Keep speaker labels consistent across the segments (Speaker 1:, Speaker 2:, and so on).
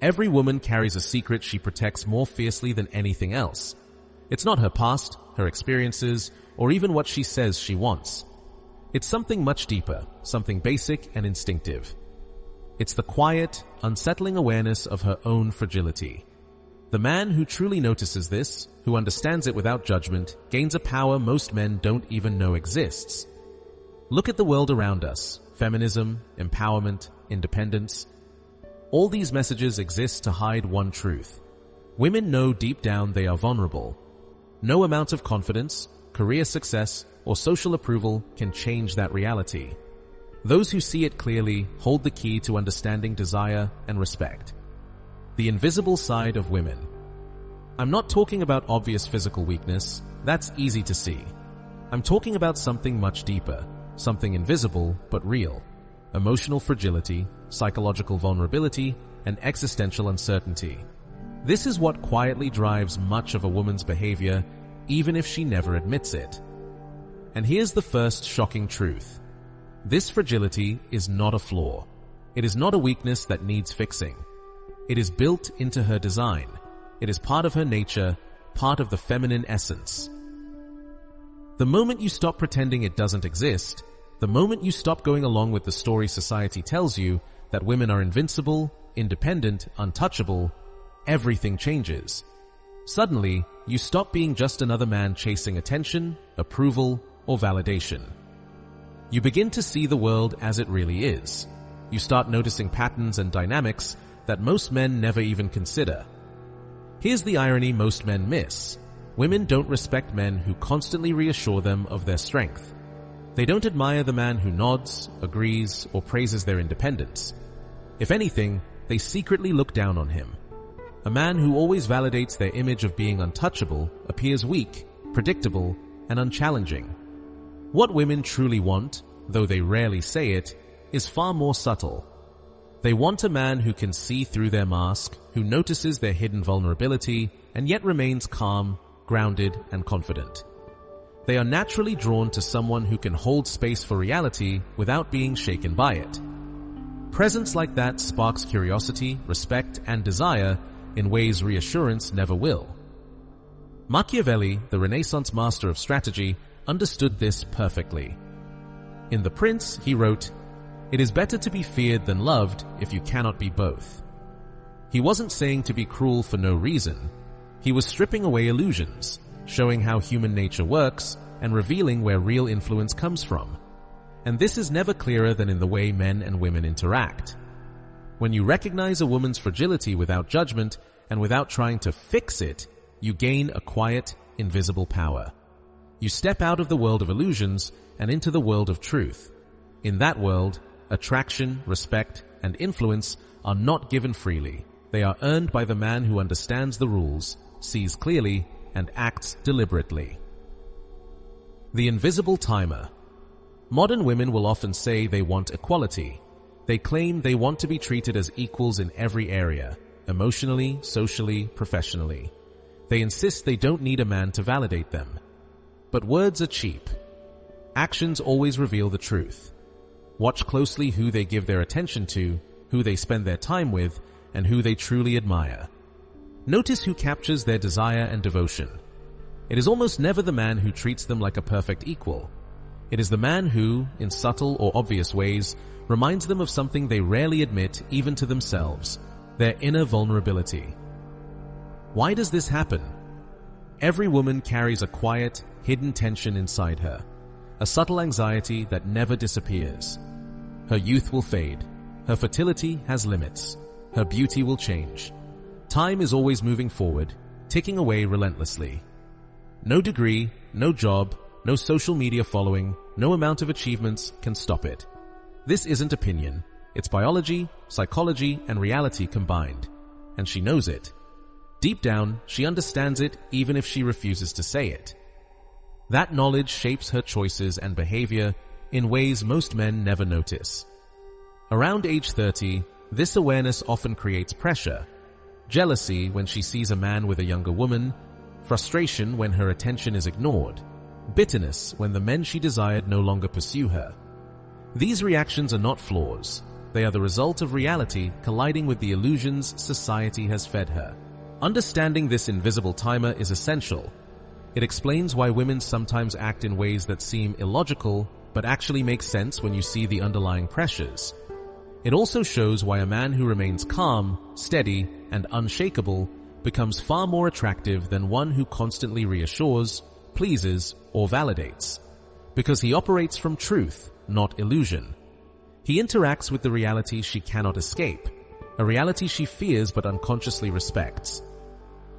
Speaker 1: Every woman carries a secret she protects more fiercely than anything else. It's not her past, her experiences, or even what she says she wants. It's something much deeper, something basic and instinctive. It's the quiet, unsettling awareness of her own fragility. The man who truly notices this, who understands it without judgment, gains a power most men don't even know exists. Look at the world around us. Feminism, empowerment, independence. All these messages exist to hide one truth. Women know deep down they are vulnerable. No amount of confidence, career success, or social approval can change that reality. Those who see it clearly hold the key to understanding desire and respect. The invisible side of women. I'm not talking about obvious physical weakness. That's easy to see. I'm talking about something much deeper, something invisible but real. Emotional fragility, psychological vulnerability, and existential uncertainty. This is what quietly drives much of a woman's behavior, even if she never admits it. And here's the first shocking truth. This fragility is not a flaw. It is not a weakness that needs fixing. It is built into her design. It is part of her nature, part of the feminine essence. The moment you stop pretending it doesn't exist, the moment you stop going along with the story society tells you that women are invincible, independent, untouchable, everything changes. Suddenly, you stop being just another man chasing attention, approval, or validation. You begin to see the world as it really is. You start noticing patterns and dynamics that most men never even consider. Here's the irony most men miss. Women don't respect men who constantly reassure them of their strength. They don't admire the man who nods, agrees, or praises their independence. If anything, they secretly look down on him. A man who always validates their image of being untouchable appears weak, predictable, and unchallenging. What women truly want, though they rarely say it, is far more subtle. They want a man who can see through their mask, who notices their hidden vulnerability, and yet remains calm, grounded, and confident. They are naturally drawn to someone who can hold space for reality without being shaken by it. Presence like that sparks curiosity, respect, and desire in ways reassurance never will. Machiavelli, the Renaissance master of strategy, understood this perfectly. In The Prince, he wrote, "It is better to be feared than loved if you cannot be both." He wasn't saying to be cruel for no reason. He was stripping away illusions, showing how human nature works, and revealing where real influence comes from. And this is never clearer than in the way men and women interact. When you recognize a woman's fragility without judgment and without trying to fix it, you gain a quiet, invisible power. You step out of the world of illusions and into the world of truth. In that world, attraction, respect, and influence are not given freely. They are earned by the man who understands the rules, sees clearly, and acts deliberately. The invisible timer. Modern women will often say they want equality. They claim they want to be treated as equals in every area, emotionally, socially, professionally. They insist they don't need a man to validate them. But words are cheap. Actions always reveal the truth. Watch closely who they give their attention to, who they spend their time with, and who they truly admire. Notice who captures their desire and devotion. It is almost never the man who treats them like a perfect equal. It is the man who, in subtle or obvious ways, reminds them of something they rarely admit even to themselves, their inner vulnerability. Why does this happen? Every woman carries a quiet, hidden tension inside her, a subtle anxiety that never disappears. Her youth will fade. Her fertility has limits. Her beauty will change. Time is always moving forward, ticking away relentlessly. No degree, no job, no social media following, no amount of achievements can stop it. This isn't opinion. It's biology, psychology, and reality combined. And she knows it. Deep down, she understands it even if she refuses to say it. That knowledge shapes her choices and behavior in ways most men never notice. Around age 30, this awareness often creates pressure. Jealousy when she sees a man with a younger woman, frustration when her attention is ignored, bitterness when the men she desired no longer pursue her. These reactions are not flaws. They are the result of reality colliding with the illusions society has fed her. Understanding this invisible timer is essential. It explains why women sometimes act in ways that seem illogical, but actually make sense when you see the underlying pressures. It also shows why a man who remains calm, steady, and unshakable becomes far more attractive than one who constantly reassures, pleases, or validates. Because he operates from truth, not illusion. He interacts with the reality she cannot escape, a reality she fears but unconsciously respects.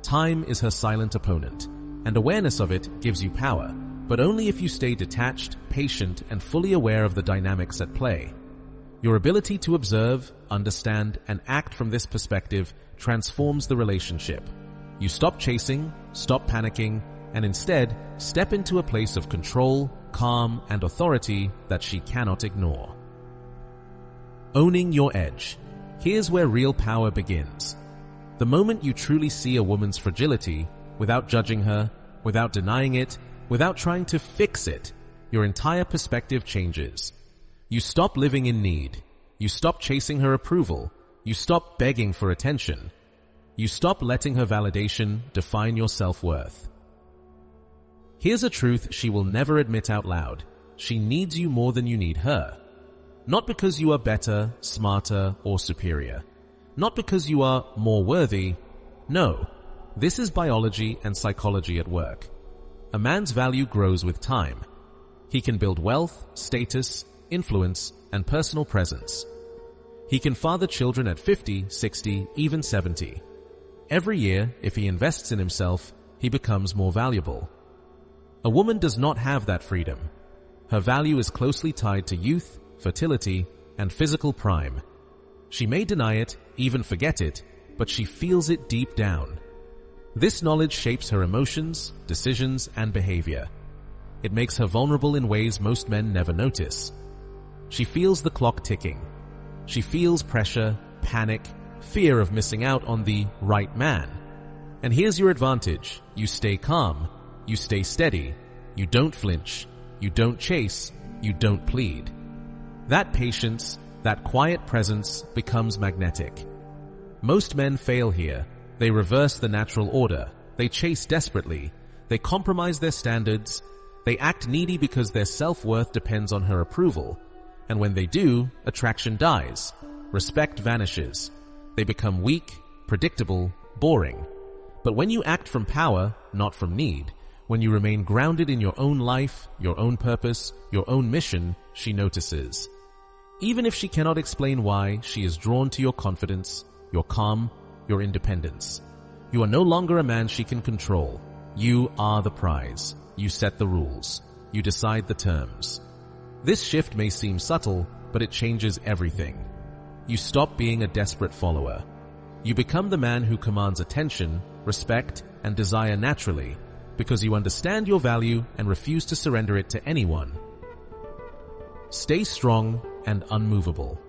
Speaker 1: Time is her silent opponent, and awareness of it gives you power, but only if you stay detached, patient, and fully aware of the dynamics at play. Your ability to observe, understand, and act from this perspective transforms the relationship. You stop chasing, stop panicking, and instead step into a place of control, calm, and authority that she cannot ignore. Owning your edge. Here's where real power begins. The moment you truly see a woman's fragility, without judging her, without denying it, without trying to fix it, your entire perspective changes. You stop living in need. You stop chasing her approval. You stop begging for attention. You stop letting her validation define your self-worth. Here's a truth she will never admit out loud. She needs you more than you need her. Not because you are better, smarter, or superior. Not because you are more worthy. No, this is biology and psychology at work. A man's value grows with time. He can build wealth, status, influence, and personal presence. He can father children at 50, 60, even 70. Every year, if he invests in himself, he becomes more valuable. A woman does not have that freedom. Her value is closely tied to youth, fertility, and physical prime. She may deny it, even forget it, but she feels it deep down. This knowledge shapes her emotions, decisions, and behavior. It makes her vulnerable in ways most men never notice. She feels the clock ticking. She feels pressure, panic, fear of missing out on the right man. And here's your advantage. You stay calm. You stay steady. You don't flinch. You don't chase. You don't plead. That patience, that quiet presence becomes magnetic. Most men fail here. They reverse the natural order. They chase desperately. They compromise their standards. They act needy because their self-worth depends on her approval. And when they do, attraction dies. Respect vanishes. They become weak, predictable, boring. But when you act from power, not from need, when you remain grounded in your own life, your own purpose, your own mission, she notices. Even if she cannot explain why, she is drawn to your confidence, your calm, your independence. You are no longer a man she can control. You are the prize. You set the rules. You decide the terms. This shift may seem subtle, but it changes everything. You stop being a desperate follower. You become the man who commands attention, respect, and desire naturally, because you understand your value and refuse to surrender it to anyone. Stay strong and unmovable.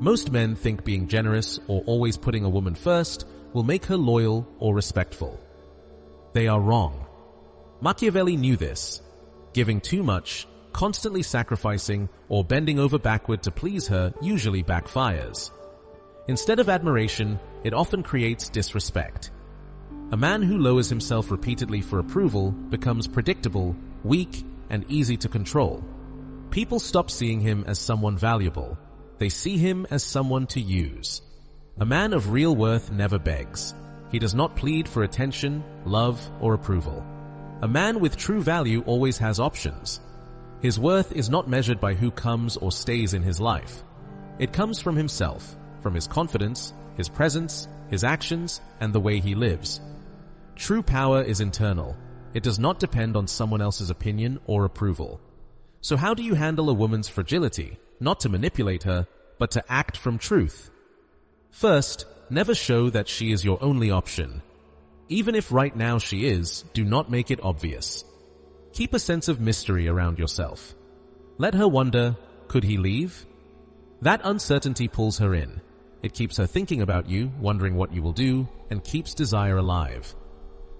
Speaker 1: Most men think being generous or always putting a woman first will make her loyal or respectful. They are wrong. Machiavelli knew this. Giving too much, constantly sacrificing, or bending over backward to please her usually backfires. Instead of admiration, it often creates disrespect. A man who lowers himself repeatedly for approval becomes predictable, weak, and easy to control. People stop seeing him as someone valuable. They see him as someone to use. A man of real worth never begs. He does not plead for attention, love, or approval. A man with true value always has options. His worth is not measured by who comes or stays in his life. It comes from himself, from his confidence, his presence, his actions, and the way he lives. True power is internal. It does not depend on someone else's opinion or approval. So how do you handle a woman's fragility? Not to manipulate her, but to act from truth. First, never show that she is your only option. Even if right now she is, do not make it obvious. Keep a sense of mystery around yourself. Let her wonder, could he leave? That uncertainty pulls her in. It keeps her thinking about you, wondering what you will do, and keeps desire alive.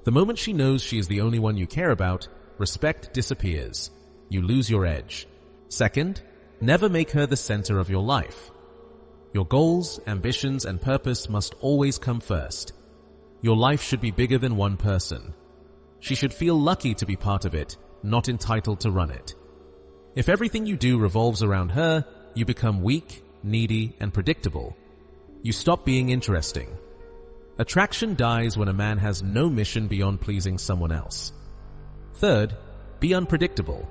Speaker 1: The moment she knows she is the only one you care about, respect disappears. You lose your edge. Second, never make her the center of your life. Your goals, ambitions, and purpose must always come first. Your life should be bigger than one person. She should feel lucky to be part of it, not entitled to run it. If everything you do revolves around her, you become weak, needy, and predictable. You stop being interesting. Attraction dies when a man has no mission beyond pleasing someone else. Third, be unpredictable.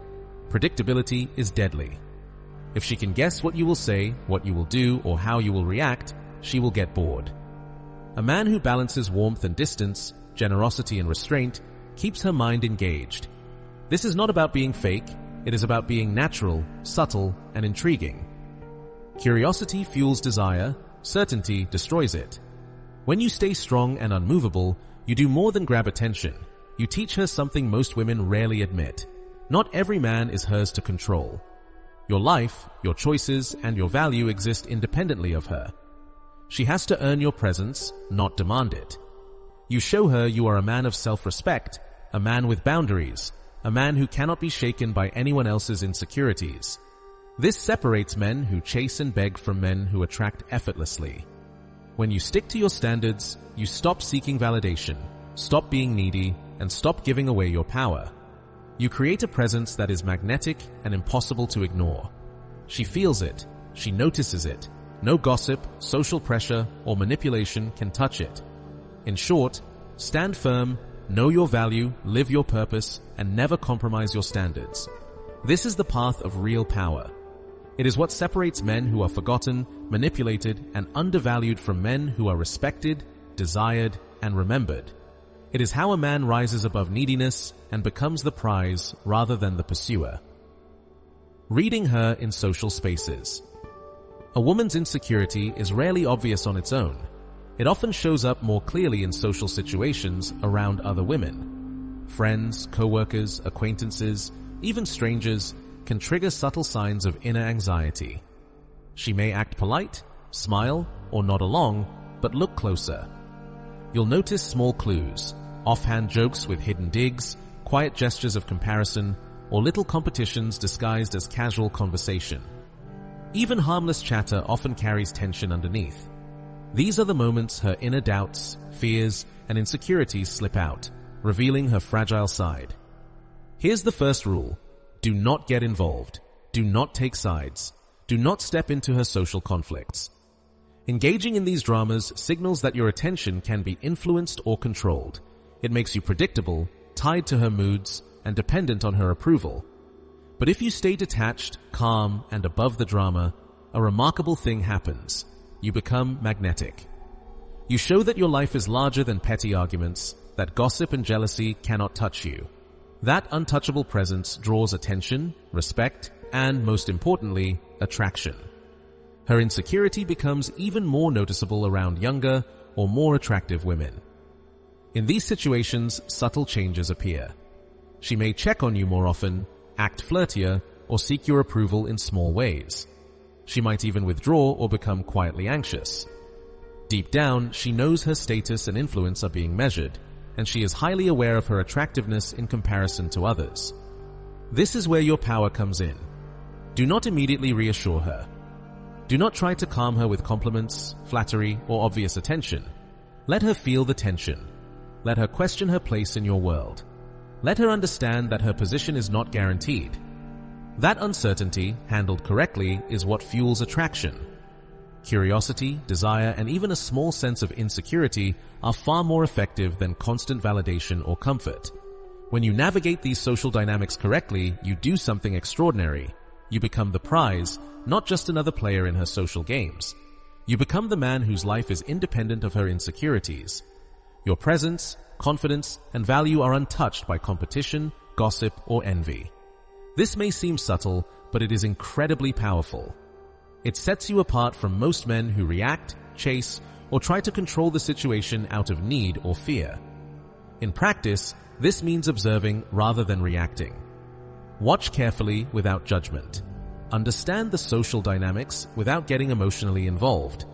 Speaker 1: Predictability is deadly. If she can guess what you will say, what you will do, or how you will react, she will get bored. A man who balances warmth and distance, generosity and restraint, keeps her mind engaged. This is not about being fake, it is about being natural, subtle, and intriguing. Curiosity fuels desire, certainty destroys it. When you stay strong and unmovable, you do more than grab attention. You teach her something most women rarely admit. Not every man is hers to control. Your life, your choices, and your value exist independently of her. She has to earn your presence, not demand it. You show her you are a man of self-respect, a man with boundaries, a man who cannot be shaken by anyone else's insecurities. This separates men who chase and beg from men who attract effortlessly. When you stick to your standards, you stop seeking validation, stop being needy, and stop giving away your power. You create a presence that is magnetic and impossible to ignore. She feels it, she notices it. No gossip, social pressure, or manipulation can touch it. In short, stand firm, know your value, live your purpose, and never compromise your standards. This is the path of real power. It is what separates men who are forgotten, manipulated, and undervalued from men who are respected, desired, and remembered. It is how a man rises above neediness and becomes the prize rather than the pursuer. Reading her in social spaces. A woman's insecurity is rarely obvious on its own. It often shows up more clearly in social situations around other women. Friends, co-workers, acquaintances, even strangers can trigger subtle signs of inner anxiety. She may act polite, smile, or nod along, but look closer. You'll notice small clues, offhand jokes with hidden digs, quiet gestures of comparison, or little competitions disguised as casual conversation. Even harmless chatter often carries tension underneath. These are the moments her inner doubts, fears, and insecurities slip out, revealing her fragile side. Here's the first rule. Do not get involved. Do not take sides. Do not step into her social conflicts. Engaging in these dramas signals that your attention can be influenced or controlled. It makes you predictable, tied to her moods, and dependent on her approval. But if you stay detached, calm, and above the drama, a remarkable thing happens. You become magnetic. You show that your life is larger than petty arguments, that gossip and jealousy cannot touch you. That untouchable presence draws attention, respect, and, most importantly, attraction. Her insecurity becomes even more noticeable around younger or more attractive women. In these situations, subtle changes appear. She may check on you more often, act flirtier, or seek your approval in small ways. She might even withdraw or become quietly anxious. Deep down, she knows her status and influence are being measured, and she is highly aware of her attractiveness in comparison to others. This is where your power comes in. Do not immediately reassure her. Do not try to calm her with compliments, flattery, or obvious attention. Let her feel the tension. Let her question her place in your world. Let her understand that her position is not guaranteed. That uncertainty, handled correctly, is what fuels attraction. Curiosity, desire, and even a small sense of insecurity are far more effective than constant validation or comfort. When you navigate these social dynamics correctly, you do something extraordinary. You become the prize, not just another player in her social games. You become the man whose life is independent of her insecurities. Your presence, confidence, and value are untouched by competition, gossip, or envy. This may seem subtle, but it is incredibly powerful. It sets you apart from most men who react, chase, or try to control the situation out of need or fear. In practice, this means observing rather than reacting. Watch carefully without judgment. Understand the social dynamics without getting emotionally involved.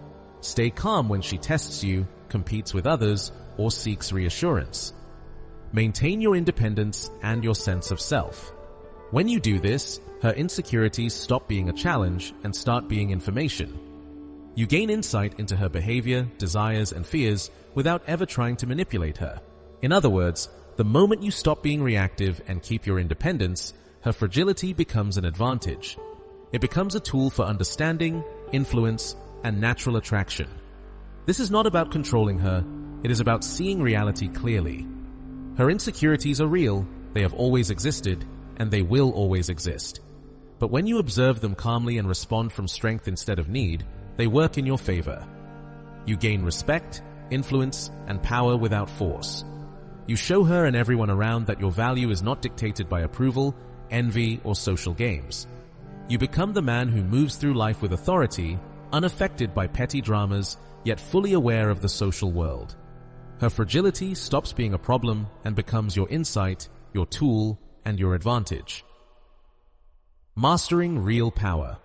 Speaker 1: Stay calm when she tests you, competes with others, or seeks reassurance. Maintain your independence and your sense of self. When you do this, her insecurities stop being a challenge and start being information. You gain insight into her behavior, desires, and fears without ever trying to manipulate her. In other words, the moment you stop being reactive and keep your independence, her fragility becomes an advantage. It becomes a tool for understanding, influence, and natural attraction. This is not about controlling her, it is about seeing reality clearly. Her insecurities are real, they have always existed, and they will always exist. But when you observe them calmly and respond from strength instead of need, they work in your favor. You gain respect, influence, and power without force. You show her and everyone around that your value is not dictated by approval, envy, or social games. You become the man who moves through life with authority, unaffected by petty dramas, yet fully aware of the social world. Her fragility stops being a problem and becomes your insight, your tool, and your advantage. Mastering real power.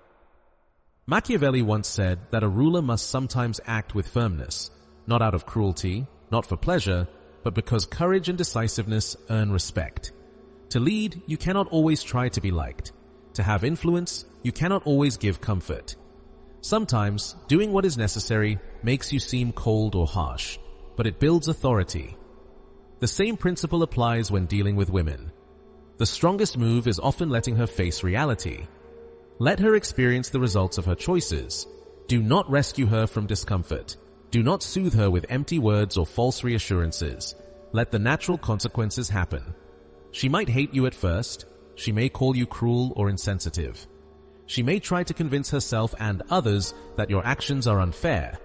Speaker 1: Machiavelli once said that a ruler must sometimes act with firmness, not out of cruelty, not for pleasure, but because courage and decisiveness earn respect. To lead, you cannot always try to be liked. To have influence, you cannot always give comfort. Sometimes, doing what is necessary makes you seem cold or harsh, but it builds authority. The same principle applies when dealing with women. The strongest move is often letting her face reality. Let her experience the results of her choices. Do not rescue her from discomfort. Do not soothe her with empty words or false reassurances. Let the natural consequences happen. She might hate you at first. She may call you cruel or insensitive. She may try to convince herself and others that your actions are unfair.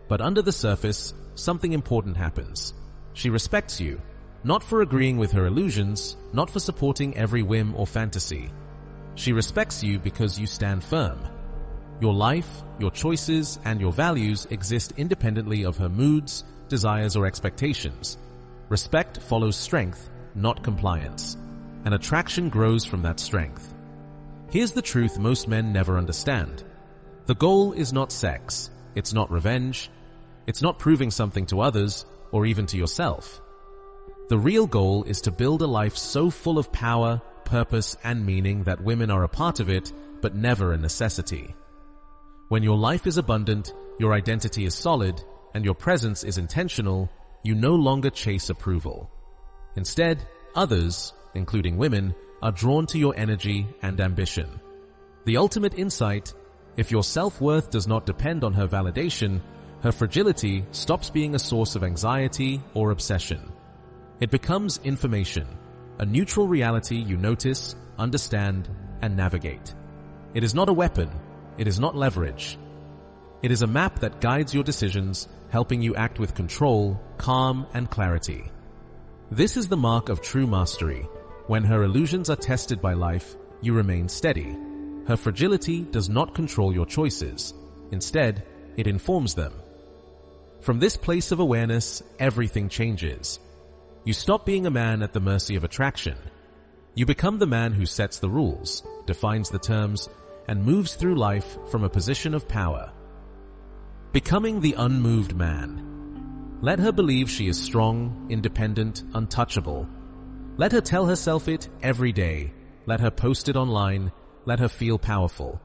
Speaker 1: But under the surface, something important happens. She respects you, not for agreeing with her illusions, not for supporting every whim or fantasy. She respects you because you stand firm. Your life, your choices, and your values exist independently of her moods, desires, or expectations. Respect follows strength, not compliance. And attraction grows from that strength. Here's the truth most men never understand. The goal is not sex. It's not revenge. It's not proving something to others, or even to yourself. The real goal is to build a life so full of power, purpose, and meaning that women are a part of it, but never a necessity. When your life is abundant, your identity is solid, and your presence is intentional, you no longer chase approval. Instead, others, including women, are drawn to your energy and ambition. The ultimate insight: if your self-worth does not depend on her validation, her fragility stops being a source of anxiety or obsession. It becomes information, a neutral reality you notice, understand, and navigate. It is not a weapon. It is not leverage. It is a map that guides your decisions, helping you act with control, calm, and clarity. This is the mark of true mastery. When her illusions are tested by life, you remain steady. Her fragility does not control your choices. Instead, it informs them. From this place of awareness, everything changes. You stop being a man at the mercy of attraction. You become the man who sets the rules, defines the terms, and moves through life from a position of power. Becoming the unmoved man. Let her believe she is strong, independent, untouchable. Let her tell herself it every day. Let her post it online. Let her feel powerful.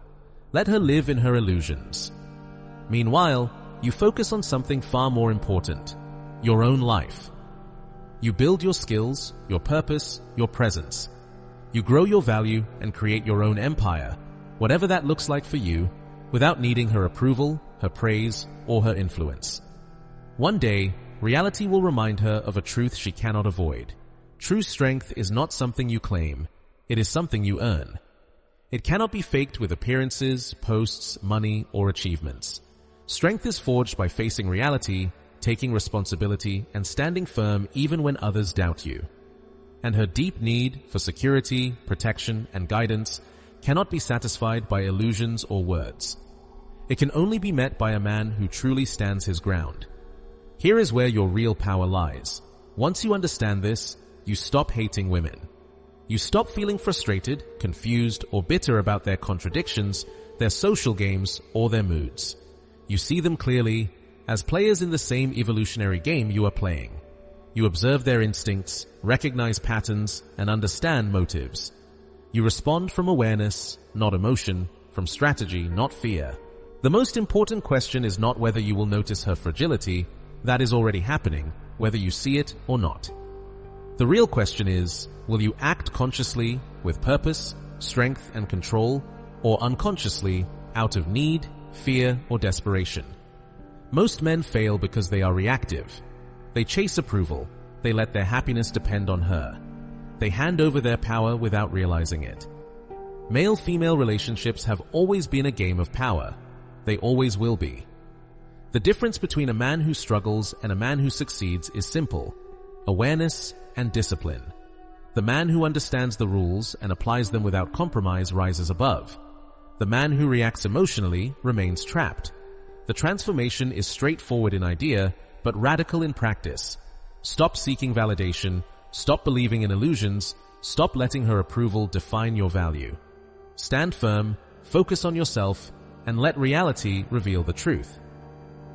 Speaker 1: Let her live in her illusions. Meanwhile, you focus on something far more important: your own life. You build your skills, your purpose, your presence. You grow your value and create your own empire, whatever that looks like for you, without needing her approval, her praise, or her influence. One day, reality will remind her of a truth she cannot avoid. True strength is not something you claim. It is something you earn. It cannot be faked with appearances, posts, money, or achievements. Strength is forged by facing reality, taking responsibility, and standing firm even when others doubt you. And her deep need for security, protection, and guidance cannot be satisfied by illusions or words. It can only be met by a man who truly stands his ground. Here is where your real power lies. Once you understand this, you stop hating women. You stop feeling frustrated, confused, or bitter about their contradictions, their social games, or their moods. You see them clearly as players in the same evolutionary game you are playing. You observe their instincts, recognize patterns, and understand motives. You respond from awareness, not emotion, from strategy, not fear. The most important question is not whether you will notice her fragility, that is already happening, whether you see it or not. The real question is, will you act consciously, with purpose, strength and control, or unconsciously, out of need, fear, or desperation? Most men fail because they are reactive. They chase approval. They let their happiness depend on her. They hand over their power without realizing it. Male-female relationships have always been a game of power. They always will be. The difference between a man who struggles and a man who succeeds is simple: awareness and discipline. The man who understands the rules and applies them without compromise rises above. The man who reacts emotionally remains trapped. The transformation is straightforward in idea, but radical in practice. Stop seeking validation. Stop believing in illusions. Stop letting her approval define your value. Stand firm, focus on yourself, and let reality reveal the truth.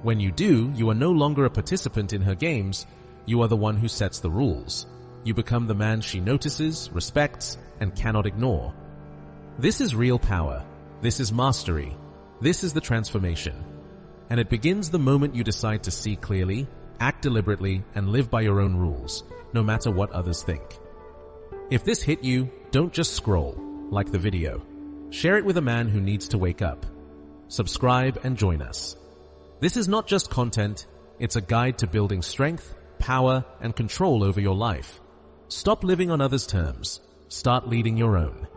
Speaker 1: When you do, you are no longer a participant in her games. You are the one who sets the rules. You become the man she notices, respects, and cannot ignore. This is real power. This is mastery. This is the transformation. And it begins the moment you decide to see clearly, act deliberately, and live by your own rules, no matter what others think. If this hit you, don't just scroll, like the video. Share it with a man who needs to wake up. Subscribe and join us. This is not just content, it's a guide to building strength, power, and control over your life. Stop living on others' terms. Start leading your own.